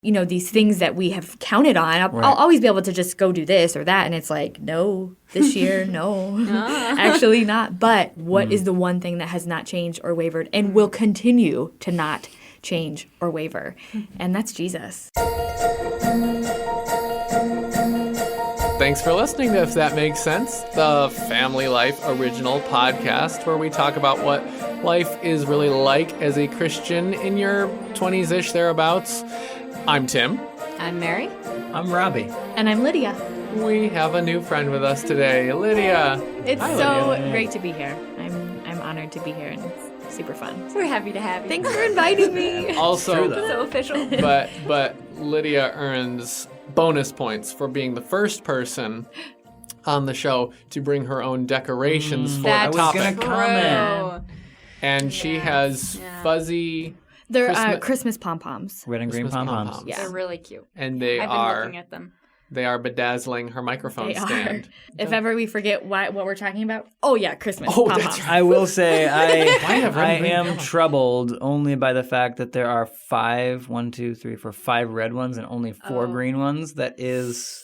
these things that we have counted on. I'll always be able to just go do this or that. And it's like, no, this year, no, actually not. But what is the one thing that has not changed or wavered and will continue to not change or waver? And that's Jesus. Thanks for listening to If That Makes Sense, the Family Life original podcast where we talk about what life is really like as a Christian in your 20s-ish thereabouts. I'm Tim. I'm Mary. I'm Robbie. And I'm Lydia. We have a new friend with us today, Lydia. It's Hi, so Lydia. great to be here. I'm honored to be here, and it's super fun. We're happy to have you. Thanks for inviting me. Also, So official. but Lydia earns bonus points for being the first person on the show to bring her own decorations for the That's topic. gonna comment. And she has fuzzy, They're Christmas pom-poms. Red and green Christmas pom-poms. pom-poms. Yeah. They're really cute. and they I've been are looking at them. they are bedazzling her microphone They stand. are. If ever we forget what we're talking about, oh yeah, Christmas Oh, pom-poms. that's right. I will say have red I and green am pom-poms? troubled only by the fact that there are 5 red ones and only 4 green ones. That is...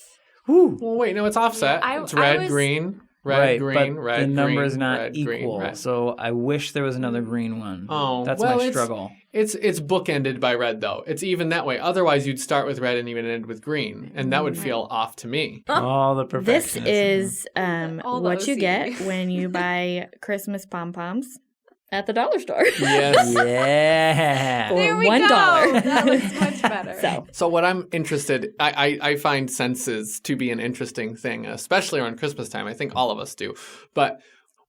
Whew. Well, wait, no, it's offset. it's red, green, red, Right, green, but red, the number green, is not red, equal. green, red. So I wish there was another green one. Oh, That's well, my it's- struggle. It's bookended by red, though. It's even that way. Otherwise, you'd start with red and even end with green, and that would feel off to me. All the This perfectionism. is All the what you OCD. get when you buy Christmas pom-poms at the dollar store. Yes. Yeah. For There we $1. go. That looks much better. So So what I'm interested, I find senses to be an interesting thing, especially around Christmas time. I think all of us do. But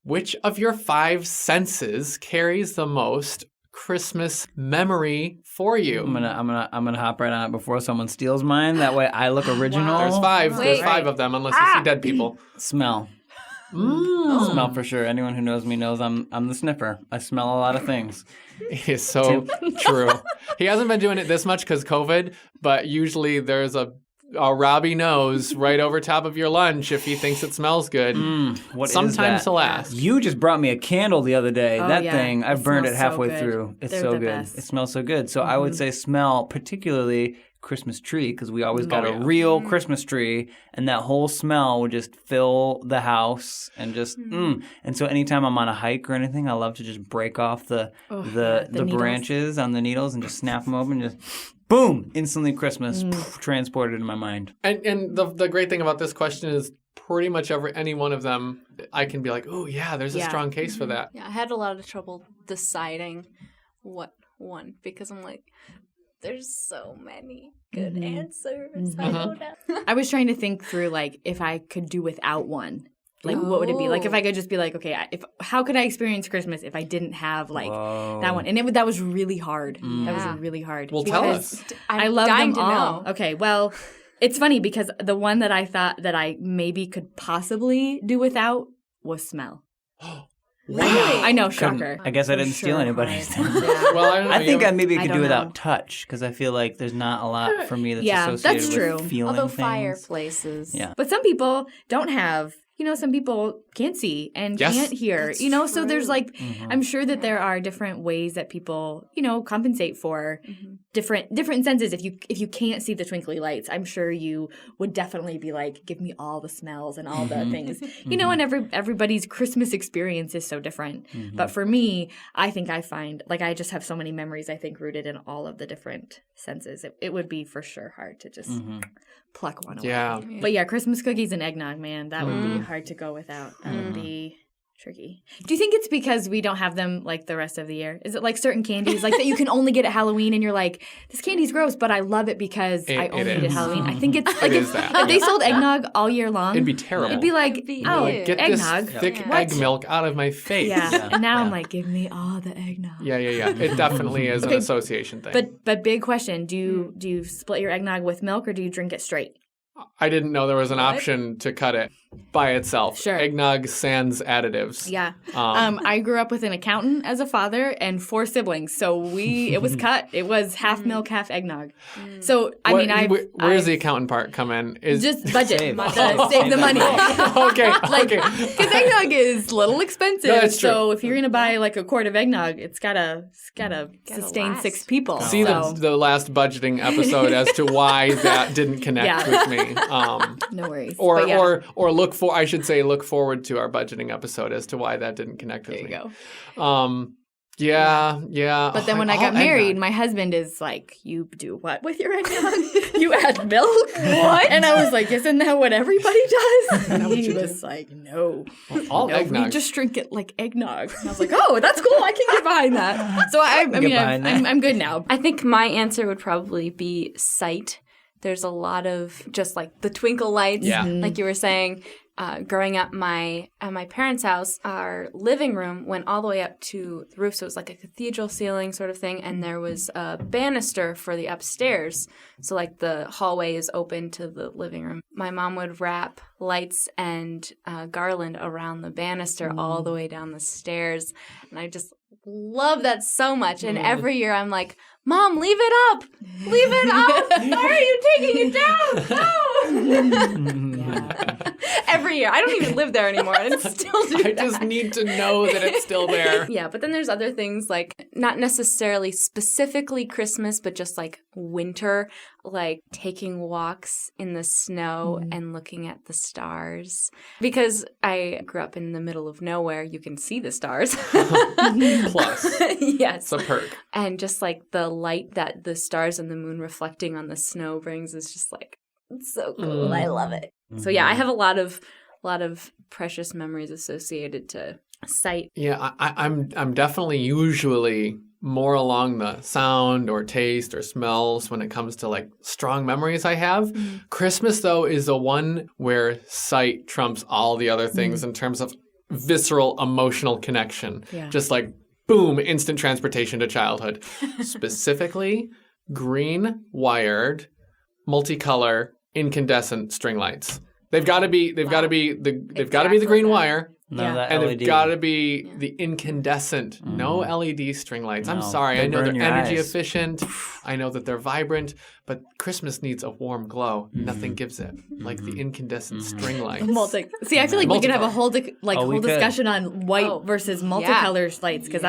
which of your 5 senses carries the most Christmas memory for you? I'm gonna hop right on it before someone steals mine. That way I look original. There's 5. There's Wait. 5 of them, unless you see dead people. Smell. Mm. Smell for sure. Anyone who knows me knows I'm the sniffer. I smell a lot of things. It's so true. He hasn't been doing it this much because COVID, but usually there's a Robbie nose right over top of your lunch if he thinks it smells good. What is Sometimes that? to last. You just brought me a candle the other day. Oh, that yeah. thing, I've It burned it smells so halfway good. through. It's They're so the good. best. It smells so good. So I would say smell, particularly Christmas tree, because we always got Oh, a yeah. real Christmas tree, and that whole smell would just fill the house and just And so anytime I'm on a hike or anything, I love to just break off the the needles. branches on the needles and just snap them open, and just boom, instantly Christmas transported in my mind. And the great thing about this question is pretty much any one of them, I can be like, oh, yeah, there's a Yeah. strong case for that. Yeah, I had a lot of trouble deciding what one because I'm like, there's so many good answers. I don't know. I was trying to think through like if I could do without one. Like what would it be? Like if I could just be like, okay, how could I experience Christmas if I didn't have like that one? And that was really hard. That Yeah. was really hard. Well, tell because us. I love dying them to all. know. Okay, well, it's funny because the one that I thought that I maybe could possibly do without was smell. I know, shocker. I guess I For didn't steal sure anybody's. hard. Yeah. Well, I don't know. I think you I maybe I could don't do know. without touch because I feel like there's not a lot for me that's Yeah, associated that's with true. feeling Although things. fireplaces. Yeah. But some people don't have, some people can't see and Yes. can't hear, That's so there's true. like, Mm-hmm. I'm sure that there are different ways that people, compensate for different senses. If you can't see the twinkly lights, I'm sure you would definitely be like, give me all the smells and all the things, and everybody's Christmas experience is so different. But for me, I think I find, like, I just have so many memories, I think, rooted in all of the different senses. It would be for sure hard to just pluck one away. Yeah. But yeah, Christmas cookies and eggnog, man, that would be hard to go without. That would be tricky. Do you think it's because we don't have them like the rest of the year? Is it like certain candies like that you can only get at Halloween and you're like, this candy's gross, but I love it because I only it eat at is. Halloween? I think it's like is that, if they sold eggnog all year long, It'd be terrible. it'd be like, oh, Ew. Get eggnog. this thick What? egg milk out of my face. Yeah. And now I'm like, give me all the eggnog. Yeah. It definitely is an association thing. But big question, do you split your eggnog with milk or do you drink it straight? I didn't know there was an option to cut it by itself. Sure. Eggnog sans additives. Yeah. I grew up with an accountant as a father and 4 siblings. So it was cut. It was half milk, half eggnog. So, where's the accountant part come in? Is just budget. Save. Save the money. okay. Okay. Because eggnog is a little expensive. No, that's true. So if you're going to buy like a quart of eggnog, it's gotta sustain last. 6 people. See so. the last budgeting episode as to why that didn't connect with me. No worries. Or But yeah. or look forward to our budgeting episode as to why that didn't connect with There you me. go. Yeah. But then when I All got married, eggnog. my husband is like, "You do what with your eggnog? You add milk? What?" And I was like, "Isn't that what everybody does?" And he was like, "No, all no, eggnog. we just drink it like eggnog." And I was like, "Oh, that's cool. I can get behind that." So I'm good now. I think my answer would probably be sight. There's a lot of just like the twinkle lights, Yeah. like you were saying. Growing up at my parents' house, our living room went all the way up to the roof, so it was like a cathedral ceiling sort of thing, and there was a banister for the upstairs. So like the hallway is open to the living room. My mom would wrap lights and garland around the banister all the way down the stairs, and I just love that so much. And every year I'm like, "Mom, leave it up! Leave it up! Why are you taking it down? No!" Every year. I don't even live there anymore, and still do I just need to know that it's still there. Yeah, but then there's other things like not necessarily specifically Christmas, but just like winter, like taking walks in the snow and looking at the stars. Because I grew up in the middle of nowhere, you can see the stars. Plus, Yes. it's a perk. And just like the light that the stars and the moon reflecting on the snow brings is just like, it's so cool. I love it. So yeah, I have a lot of precious memories associated to sight. Yeah, I'm definitely usually more along the sound or taste or smells when it comes to like strong memories I have. Christmas though is the one where sight trumps all the other things in terms of visceral emotional connection. Yeah. Just like boom, instant transportation to childhood. Specifically, green wired, multicolor, incandescent string lights. They've got to be the green wire. None of that And LED. they've got to be the incandescent, no LED string lights. I'm No, sorry. they I know burn they're your energy eyes. efficient. I know that they're vibrant, but Christmas needs a warm glow. Nothing gives it like the incandescent string lights. See, I feel like we could have a whole we could. discussion on white versus multicolor lights because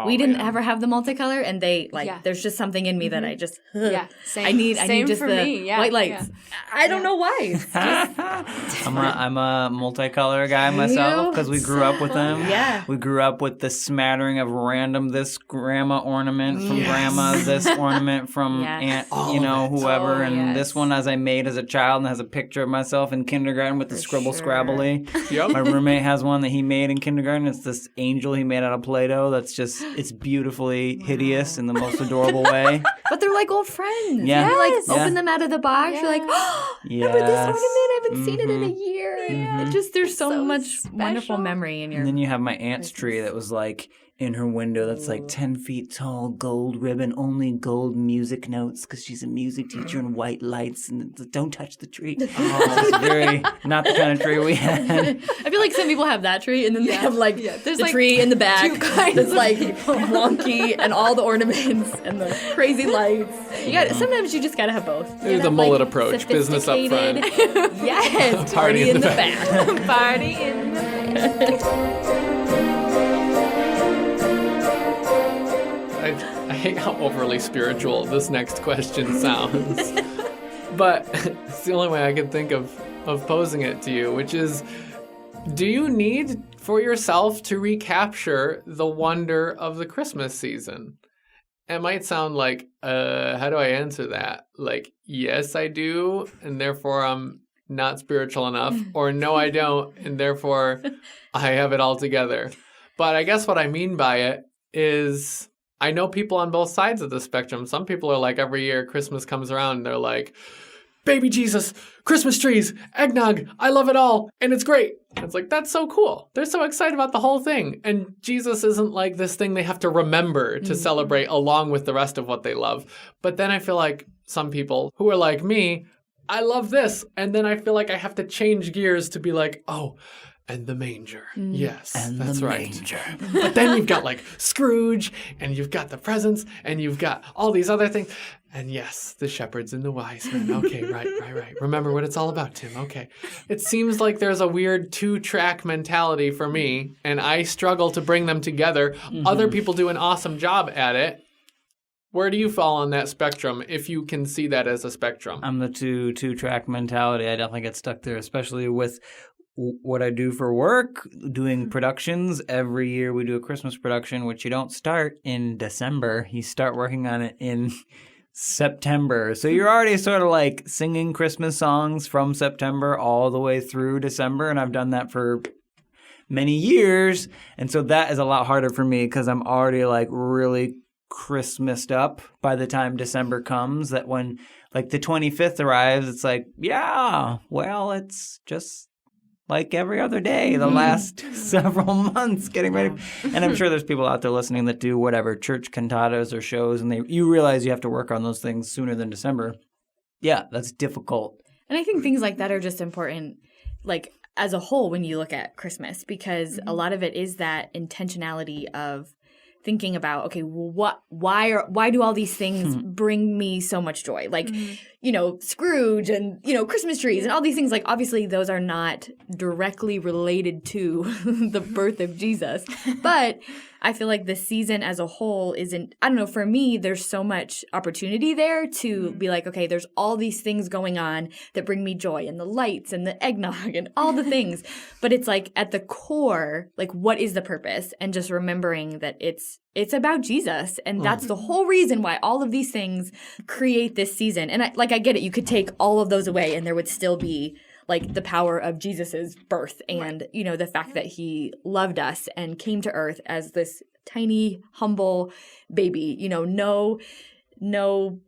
we didn't ever have the multicolor, and they there's just something in me that I just Same, I need just for the me. Yeah, white lights. I don't know why. It's just- I'm a multicolor guy myself because we grew up with them. Yeah. We grew up with the smattering of random this grandma ornament from grandma, this ornament from Yes. aunt, whoever, Oh, and yes. this one as I made as a child and has a picture of myself in kindergarten with the scribble scrabbly. Yep. My roommate has one that he made in kindergarten. It's this angel he made out of Play-Doh that's just, it's beautifully hideous in the most adorable way. But they're like old friends. Yeah. You like Yes. open them out of the box. You're like, oh, remember this Yes. ornament? I haven't seen it in a year. It just there's so, So much special. wonderful memory in your. And then you have my aunt's tree that was like in her window that's like 10 feet tall, gold ribbon, only gold music notes because she's a music teacher and white lights and don't touch the tree. Oh, it's very not the kind of tree we had. I feel like some people have that tree, and then they have like There's the like tree in the back two kinds that's of like wonky and all the ornaments and the crazy lights. You got sometimes you just gotta have both. You The gotta have, mullet like, approach, business up front. sophisticated- Yes, party in the back. Party in the I hate how overly spiritual this next question sounds. But it's the only way I can think of posing it to you, which is, do you need for yourself to recapture the wonder of the Christmas season? It might sound like, how do I answer that? Like, yes, I do, and therefore I'm not spiritual enough, or no, I don't, and therefore I have it all together. But I guess what I mean by it is, I know people on both sides of the spectrum. Some people are like, every year Christmas comes around, they're like, baby Jesus, Christmas trees, eggnog, I love it all, and it's great. And it's like, that's so cool. They're so excited about the whole thing. And Jesus isn't like this thing they have to remember to celebrate along with the rest of what they love. But then I feel like some people who are like me I love this. And then I feel like I have to change gears to be like, oh, and the manger. Yes, And that's the right. manger. But then you've got like Scrooge, and you've got the presents, and you've got all these other things. And yes, the shepherds and the wise men. Okay, right. Remember what it's all about, Tim. Okay. It seems like there's a weird 2-track mentality for me, and I struggle to bring them together. Other people do an awesome job at it. Where do you fall on that spectrum, if you can see that as a spectrum? I'm the two-track mentality. I definitely get stuck there, especially with what I do for work, doing productions. Every year we do a Christmas production, which you don't start in December. You start working on it in September. So you're already sort of like singing Christmas songs from September all the way through December. And I've done that for many years. And so that is a lot harder for me because I'm already like really Christmased up by the time December comes, that when like the 25th arrives, it's like, yeah, well, it's just like every other day the last several months getting ready. And I'm sure there's people out there listening that do whatever, church cantatas or shows, and you realize you have to work on those things sooner than December. Yeah, that's difficult. And I think things like that are just important, like as a whole, when you look at Christmas, because a lot of it is that intentionality of thinking about, okay, well, why do all these things bring me so much joy? Like, you know, Scrooge and, you know, Christmas trees and all these things, like obviously those are not directly related to the birth of Jesus. But I feel like the season as a whole isn't, I don't know, for me, there's so much opportunity there to be like, okay, there's all these things going on that bring me joy, and the lights and the eggnog and all the things. But it's like at the core, like what is the purpose? And just remembering that it's about Jesus. And that's the whole reason why all of these things create this season. And I get it. You could take all of those away and there would still be like the power of Jesus's birth and, you know, the fact that he loved us and came to earth as this tiny, humble baby, you know, no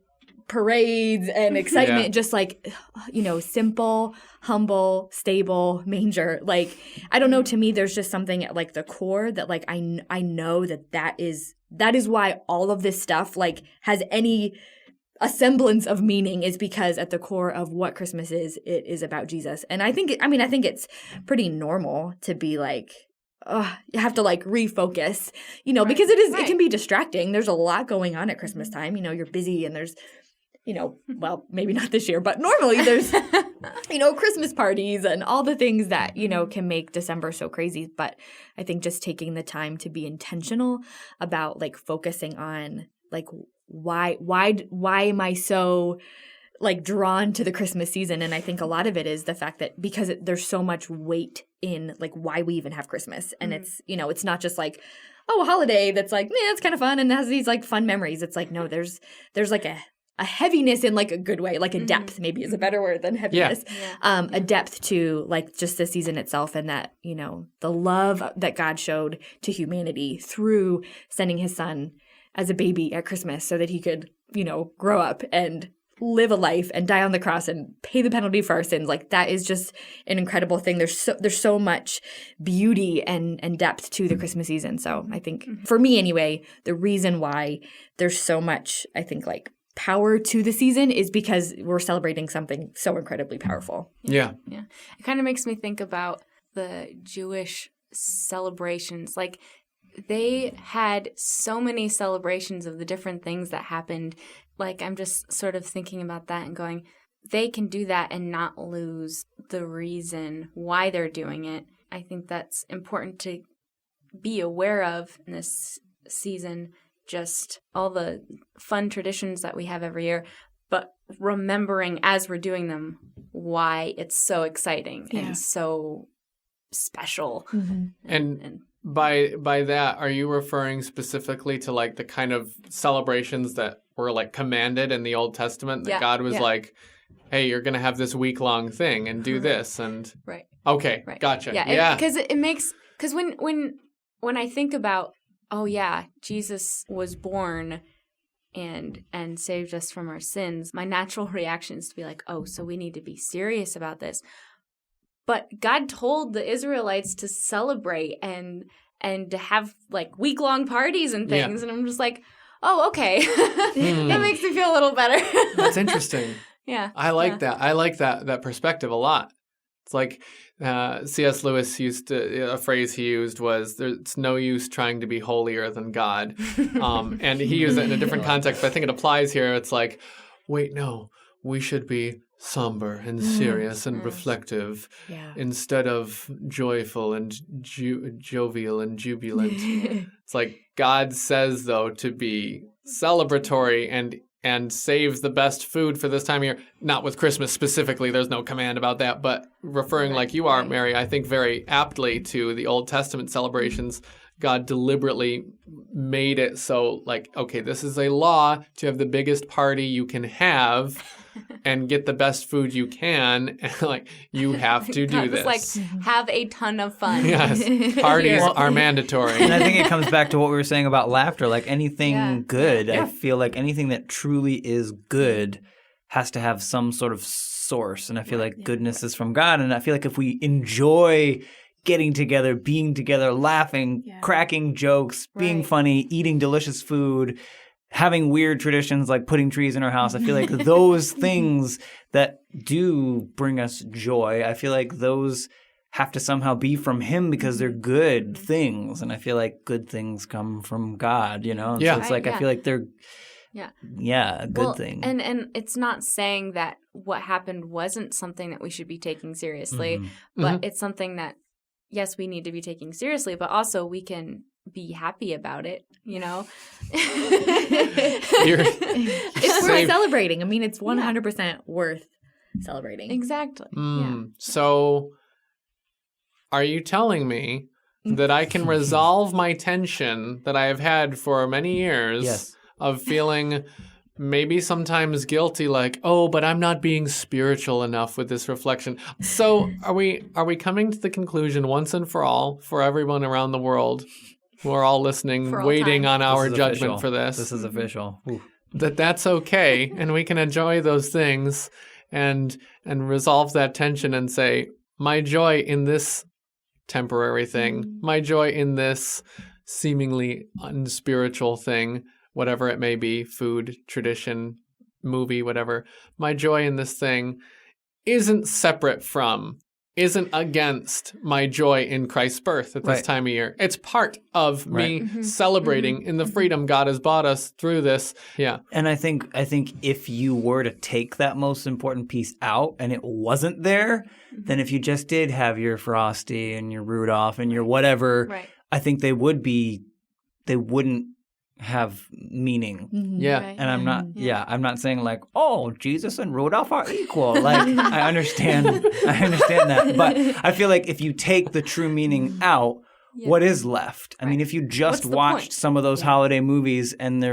parades and excitement, just like, you know, simple, humble, stable manger. Like, I don't know, to me, there's just something at like the core that like, I know that is why all of this stuff like has a semblance of meaning, is because at the core of what Christmas is, it is about Jesus. And I think it's pretty normal to be like, you have to like refocus, you know, because it can be distracting. There's a lot going on at Christmas time. You know, you're busy and there's, you know, well, maybe not this year, but normally there's, you know, Christmas parties and all the things that, you know, can make December so crazy. But I think just taking the time to be intentional about like focusing on like, why am I so like drawn to the Christmas season? And I think a lot of it is the fact that because there's so much weight in like why we even have Christmas. And it's, you know, it's not just like, oh, a holiday that's like, it's kind of fun and has these like fun memories. It's like, no, there's like a heaviness in like a good way, like a depth maybe is a better word than heaviness. Yeah. A depth to like just the season itself, and that, you know, the love that God showed to humanity through sending his son as a baby at Christmas so that he could, you know, grow up and live a life and die on the cross and pay the penalty for our sins. Like that is just an incredible thing. There's so much beauty and depth to the Christmas season. So I think for me anyway, the reason why there's so much, I think like power to the season is because we're celebrating something so incredibly powerful. Yeah. It kind of makes me think about the Jewish celebrations. Like, they had so many celebrations of the different things that happened. Like, I'm just sort of thinking about that and going, they can do that and not lose the reason why they're doing it. I think that's important to be aware of in this season, just all the fun traditions that we have every year, but remembering as we're doing them why it's so exciting and so special. And by that, are you referring specifically to like the kind of celebrations that were like commanded in the Old Testament that God was like, hey, you're going to have this week-long thing and do this and okay, gotcha. Because it makes, because when I think about, oh yeah, Jesus was born and saved us from our sins, my natural reaction is to be like, oh, so we need to be serious about this. But God told the Israelites to celebrate and to have like week-long parties and things. And I'm just like, oh, okay. That makes me feel a little better. That's interesting. Yeah. I like that. I like that perspective a lot. It's like C.S. Lewis used to, a phrase he used was, "There's no use trying to be holier than God," and he used it in a different context. But I think it applies here. It's like, wait, no, we should be somber and serious and reflective instead of joyful and jovial and jubilant. It's like God says, though, to be celebratory and save the best food for this time of year. Not with Christmas specifically, there's no command about that, but referring like you are, Mary, I think very aptly to the Old Testament celebrations. God deliberately made it so, like, okay, this is a law to have the biggest party you can have and get the best food you can. And, like, you have to do this. Like, have a ton of fun. Yes, parties are mandatory. And I think it comes back to what we were saying about laughter. Like anything good, I feel like anything that truly is good has to have some sort of source. And I feel like goodness is from God. And I feel like if we enjoy getting together, being together, laughing, cracking jokes, being funny, eating delicious food, having weird traditions like putting trees in our house. I feel like those things that do bring us joy, I feel like those have to somehow be from him because they're good things. And I feel like good things come from God, you know? And so it's like, I feel like they're good thing. And it's not saying that what happened wasn't something that we should be taking seriously, but it's something that, yes, we need to be taking seriously, but also we can be happy about it, you know? It's worth celebrating. I mean, it's 100% worth celebrating. Exactly. So are you telling me that I can resolve my tension that I have had for many years of feeling maybe sometimes guilty, like, oh, but I'm not being spiritual enough with this reflection. So are we coming to the conclusion once and for all, for everyone around the world who are all listening, waiting on our judgment for this? This is official. Ooh. That's okay, and we can enjoy those things and resolve that tension and say, my joy in this temporary thing, my joy in this seemingly unspiritual thing, whatever it may be, food, tradition, movie, whatever, my joy in this thing isn't separate from, isn't against my joy in Christ's birth at this time of year. It's part of me celebrating in the freedom God has bought us through this. Yeah. And I think if you were to take that most important piece out and it wasn't there, then if you just did have your Frosty and your Rudolph and your whatever, I think they wouldn't have meaning. And I'm not saying like, oh, Jesus and Rudolph are equal. Like I understand that. But I feel like if you take the true meaning out, what is left? I mean, if you just watched some of those holiday movies and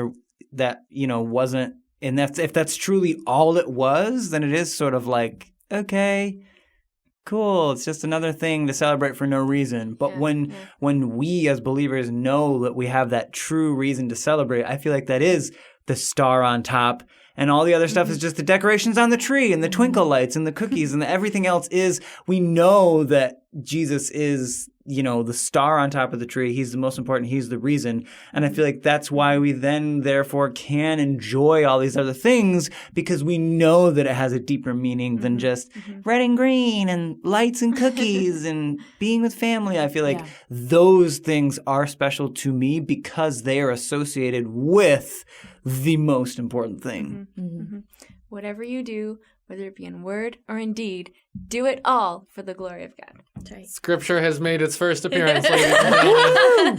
wasn't, and if that's truly all it was, then it is sort of like, okay, cool, it's just another thing to celebrate for no reason. But when we as believers know that we have that true reason to celebrate, I feel like that is the star on top, and all the other stuff is just the decorations on the tree and the twinkle lights and the cookies, and everything else is, we know that Jesus is, the star on top of the tree. He's the most important. He's the reason. And I feel like that's why we then therefore can enjoy all these other things, because we know that it has a deeper meaning than just red and green and lights and cookies and being with family. I feel like those things are special to me because they are associated with the most important thing. Whatever you do, whether it be in word or in deed, do it all for the glory of God. That's right. Scripture has made its first appearance, ladies and gentlemen.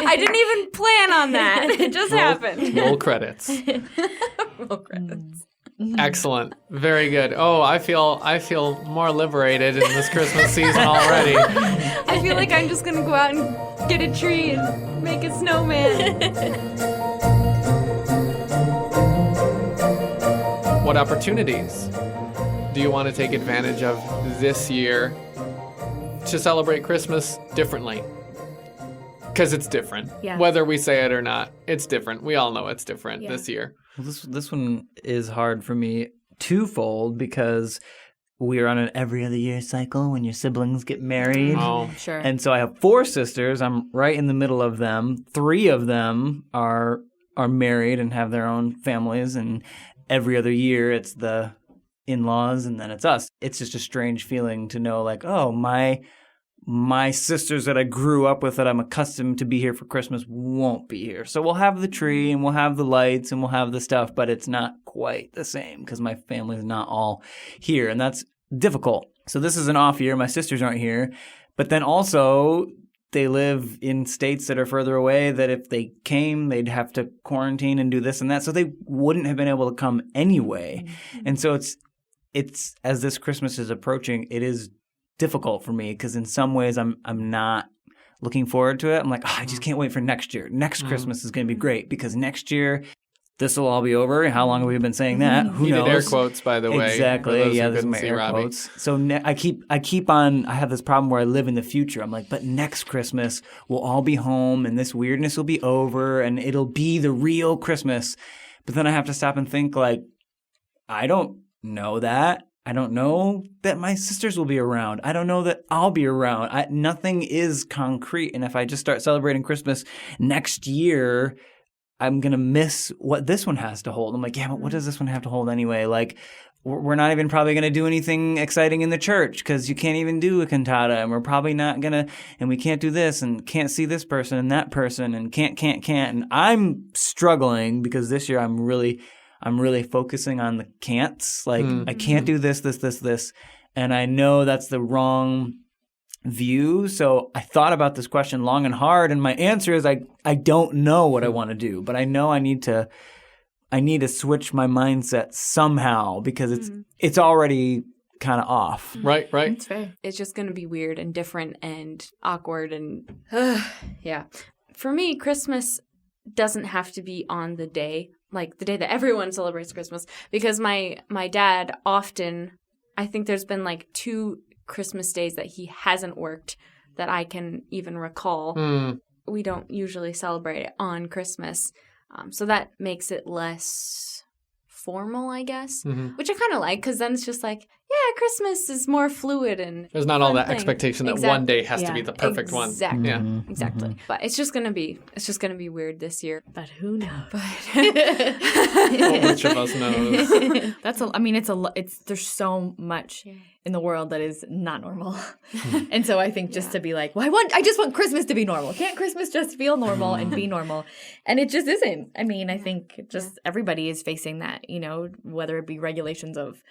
I didn't even plan on that. It just happened. Roll credits. Roll credits. Excellent. Very good. Oh, I feel more liberated in this Christmas season already. I feel like I'm just going to go out and get a tree and make a snowman. What opportunities do you want to take advantage of this year to celebrate Christmas differently? Because it's different. Yeah. Whether we say it or not, it's different. We all know it's different this year. Well, this one is hard for me twofold because we are on an every other year cycle when your siblings get married. Oh, sure. And so I have 4 sisters. I'm right in the middle of them. 3 of them are married and have their own families, and every other year it's the in-laws, and then it's us. It's just a strange feeling to know, like, oh, my sisters that I grew up with that I'm accustomed to be here for Christmas won't be here. So we'll have the tree and we'll have the lights and we'll have the stuff, but it's not quite the same because my family's not all here, and that's difficult. So this is an off year. My sisters aren't here, but then also they live in states that are further away that if they came, they'd have to quarantine and do this and that. So they wouldn't have been able to come anyway. And so it's as this Christmas is approaching, it is difficult for me because in some ways I'm not looking forward to it. I'm like, I just can't wait for next year. Next Christmas is going to be great because next year this will all be over. How long have we been saying that? Who knows? Air quotes, by the way. Exactly. Yeah, those are my air quotes. So I keep on. I have this problem where I live in the future. I'm like, but next Christmas we'll all be home and this weirdness will be over and it'll be the real Christmas. But then I have to stop and think, like, I don't know that. I don't know that my sisters will be around. I don't know that I'll be around. Nothing is concrete. And if I just start celebrating Christmas next year, I'm going to miss what this one has to hold. I'm like, yeah, but what does this one have to hold anyway? Like, we're not even probably going to do anything exciting in the church because you can't even do a cantata. And we're probably not going to, and we can't do this and can't see this person and that person and can't. And I'm struggling because this year I'm really focusing on the can'ts. Like, I can't do this. And I know that's the wrong view. So I thought about this question long and hard. And my answer is I don't know what I want to do, but I know I need to switch my mindset somehow because it's already kind of off. Right. That's fair. It's just going to be weird and different and awkward and yeah. For me, Christmas doesn't have to be on the day, like the day that everyone celebrates Christmas, because my dad often, I think there's been like 2 Christmas days that he hasn't worked that I can even recall. We don't usually celebrate it on Christmas. So that makes it less formal, I guess, which I kind of like because then it's just like, yeah, Christmas is more fluid and there's not all that expectation that one day has to be the perfect one. Exactly. Yeah. Exactly. But it's just gonna be weird this year. But who knows? Which of us knows? There's so much in the world that is not normal. And so I think just to be like, well, I just want Christmas to be normal. Can't Christmas just feel normal and be normal? And it just isn't. I mean, I think just everybody is facing that, whether it be regulations of,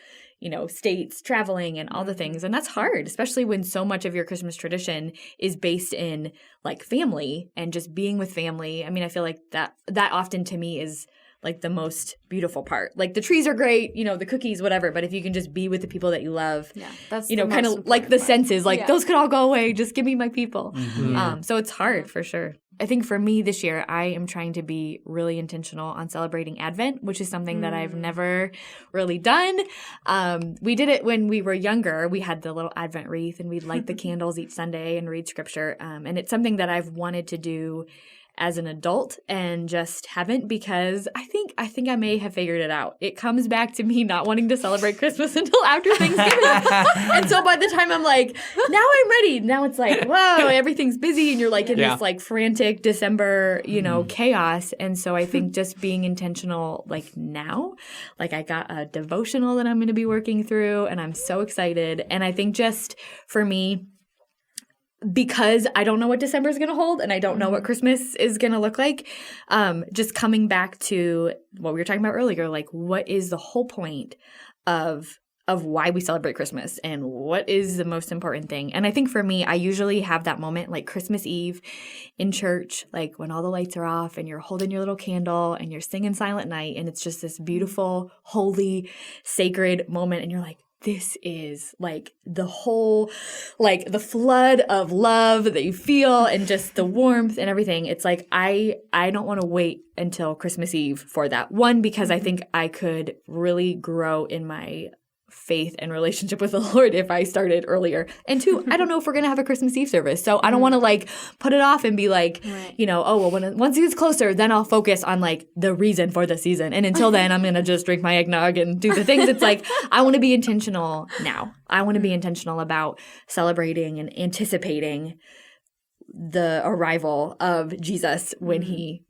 states, traveling and all the things. And that's hard, especially when so much of your Christmas tradition is based in like family and just being with family. I mean, I feel like that often to me is like the most beautiful part. Like the trees are great, the cookies, whatever. But if you can just be with the people that you love, that's kind of like the senses, like those could all go away. Just give me my people. So it's hard for sure. I think for me this year, I am trying to be really intentional on celebrating Advent, which is something that I've never really done. We did it when we were younger. We had the little Advent wreath and we'd light the candles each Sunday and read scripture. And it's something that I've wanted to do as an adult and just haven't because I think I may have figured it out. It comes back to me not wanting to celebrate Christmas until after Thanksgiving. And so by the time I'm like, now I'm ready. Now it's like, whoa, everything's busy and you're like in this like frantic December, chaos. And so I think just being intentional like now, like I got a devotional that I'm going to be working through and I'm so excited. And I think just for me, because I don't know what December is going to hold and I don't know what Christmas is going to look like, just coming back to what we were talking about earlier, like what is the whole point of why we celebrate Christmas and what is the most important thing. And I think for me, I usually have that moment like Christmas Eve in church, like when all the lights are off and you're holding your little candle and you're singing Silent Night and it's just this beautiful, holy, sacred moment and you're like, this is like the whole, like the flood of love that you feel and just the warmth and everything. It's like, I don't want to wait until Christmas Eve for that. One, because I think I could really grow in my faith and relationship with the Lord if I started earlier. And 2, I don't know if we're going to have a Christmas Eve service. So I don't want to like put it off and be like, once it gets closer, then I'll focus on like the reason for the season. And until then, I'm going to just drink my eggnog and do the things. It's like, I want to be intentional now. I want to be intentional about celebrating and anticipating the arrival of Jesus when he,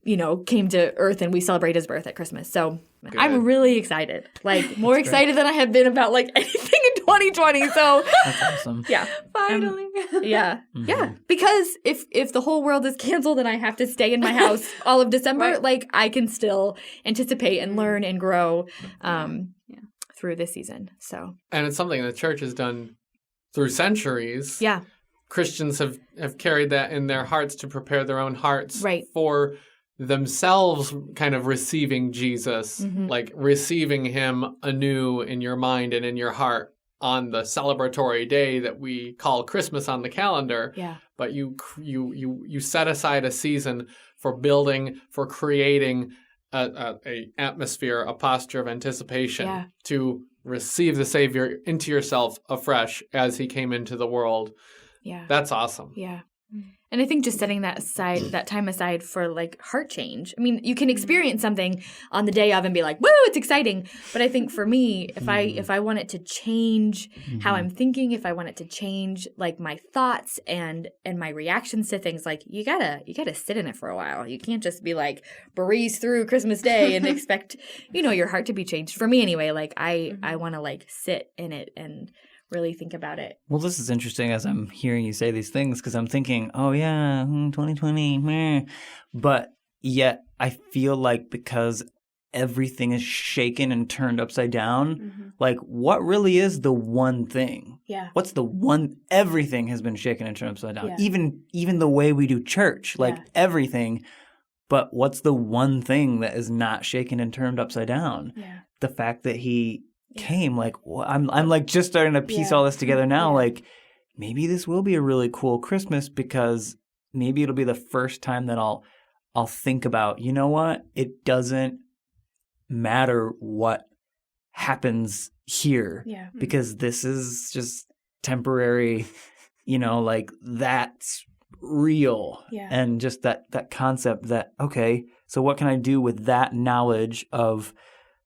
came to earth, and we celebrate his birth at Christmas. So Good. I'm really excited, like more excited than I have been about like anything in 2020. So That's awesome. yeah, Finally. yeah, yeah. Because if the whole world is canceled and I have to stay in my house all of December, Right. like I can still anticipate and learn and grow through this season. So And it's something the church has done through centuries. yeah, Christians have carried that in their hearts to prepare their own hearts Right. for themselves kind of receiving Jesus, Mhm. like receiving him anew in your mind and in your heart on the celebratory day that we call Christmas on the calendar. yeah, But you set aside a season for building, for creating a atmosphere, a posture of anticipation Yeah. to receive the Savior into yourself afresh as he came into the world. yeah. That's awesome. Yeah. And I think just setting that time aside for like heart change. I mean, you can experience something on the day of and be like, "Woo, it's exciting." But I think for me, if I want it to change how I'm thinking, if I want it to change like my thoughts and my reactions to things, like you gotta sit in it for a while. You can't just be like breeze through Christmas Day and expect your heart to be changed. For me anyway, like I want to like sit in it and really think about it. Well, this is interesting as I'm hearing you say these things because I'm thinking, oh, yeah, 2020, meh. But yet I feel like because everything is shaken and turned upside down, like what really is the one thing? Yeah. What's the one? Everything has been shaken and turned upside down. Yeah. Even the way we do church, like Yeah. everything. But what's the one thing that is not shaken and turned upside down? Yeah. The fact that he came, like I'm like just starting to piece Yeah. all this together now. Yeah. Like maybe this will be a really cool Christmas because maybe it'll be the first time that I'll think about, you know what? It doesn't matter what happens here Yeah. because this is just temporary, like that's real. Yeah. And just that concept that, okay, so what can I do with that knowledge of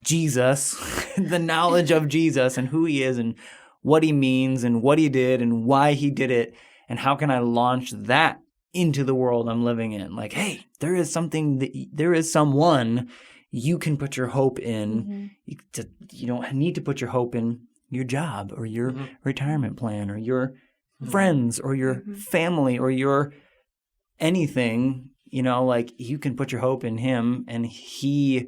Jesus, the knowledge of Jesus and who he is and what he means and what he did and why he did it, and how can I launch that into the world I'm living in? Like, hey, there is someone you can put your hope in. You don't need to put your hope in your job or your retirement plan or your friends or your family or your anything. Like you can put your hope in him and he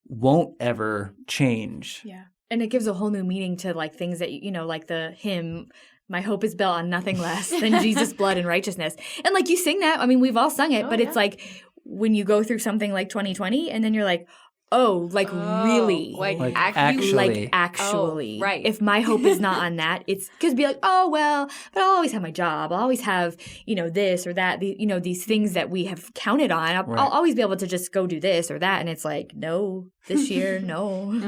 won't ever change. Yeah. And it gives a whole new meaning to like things that, like the hymn, "My hope is built on nothing less than Jesus' blood and righteousness." And like you sing that, I mean, we've all sung it, but it's like when you go through something like 2020 and then you're like, really? Like actually. Actually. Oh, right. If my hope is not on that, it's because be like, oh, well, but I'll always have my job. I'll always have, this or that, these things that we have counted on. I'll always be able to just go do this or that. And it's like, no, this year, no,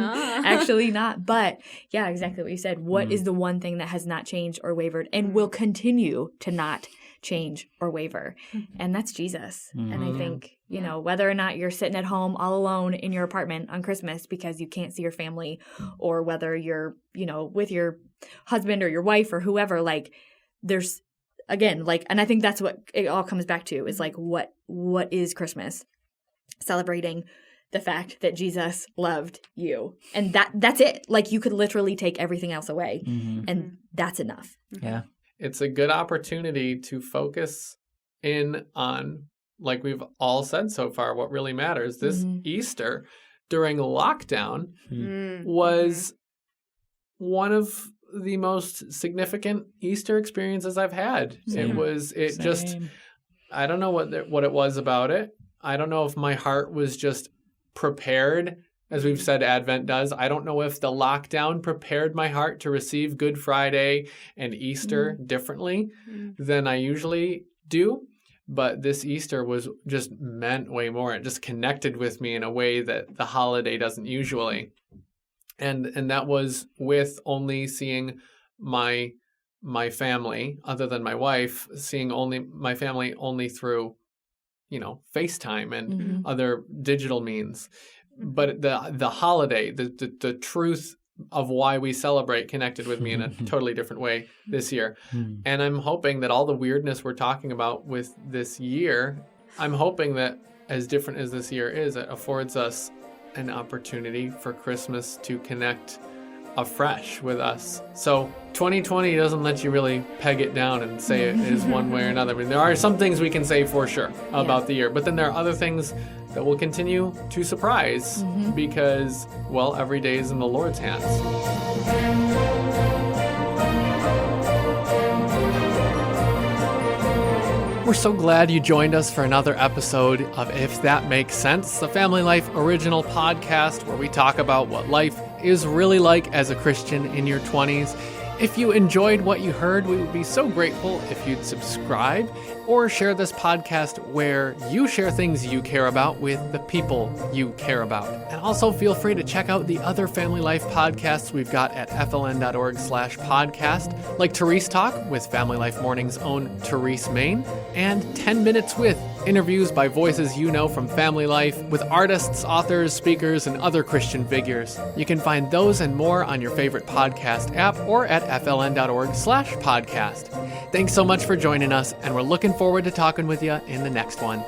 actually not. But yeah, exactly what you said. What is the one thing that has not changed or wavered and will continue to not change or waver? And that's Jesus. And I think, whether or not you're sitting at home all alone in your apartment on Christmas because you can't see your family, or whether you're, with your husband or your wife or whoever, like there's, again, like, and I think that's what it all comes back to is like, what is Christmas? Celebrating the fact that Jesus loved you. And that's it. Like you could literally take everything else away and that's enough. Yeah. It's a good opportunity to focus in on, like we've all said so far, what really matters. This Easter during lockdown was one of the most significant Easter experiences I've had. Same. I don't know what it was about it. I don't know if my heart was just prepared. As we've said, Advent does. I don't know if the lockdown prepared my heart to receive Good Friday and Easter differently than I usually do. But this Easter was just meant way more. It just connected with me in a way that the holiday doesn't usually. And that was with only seeing my family, other than my wife, seeing my family only through, FaceTime and other digital means. But the holiday, the truth of why we celebrate connected with me in a totally different way this year. And I'm hoping that all the weirdness we're talking about with this year, I'm hoping that as different as this year is, it affords us an opportunity for Christmas to connect afresh with us. So 2020 doesn't let you really peg it down and say it is one way or another. I mean, there are some things we can say for sure about the year, but then there are other things that will continue to surprise because, well, every day is in the Lord's hands. We're so glad you joined us for another episode of If That Makes Sense, the Family Life original podcast where we talk about what life is really like as a Christian in your 20s. If you enjoyed what you heard, we would be so grateful if you'd subscribe or share this podcast where you share things you care about with the people you care about. And also feel free to check out the other Family Life podcasts we've got at fln.org/podcast, like Therese Talk with Family Life Morning's own Therese Main, and 10 Minutes With, interviews by voices you know from family life with artists, authors, speakers, and other Christian figures. You can find those and more on your favorite podcast app or at fln.org/podcast. Thanks so much for joining us, and we're looking forward to talking with you in the next one.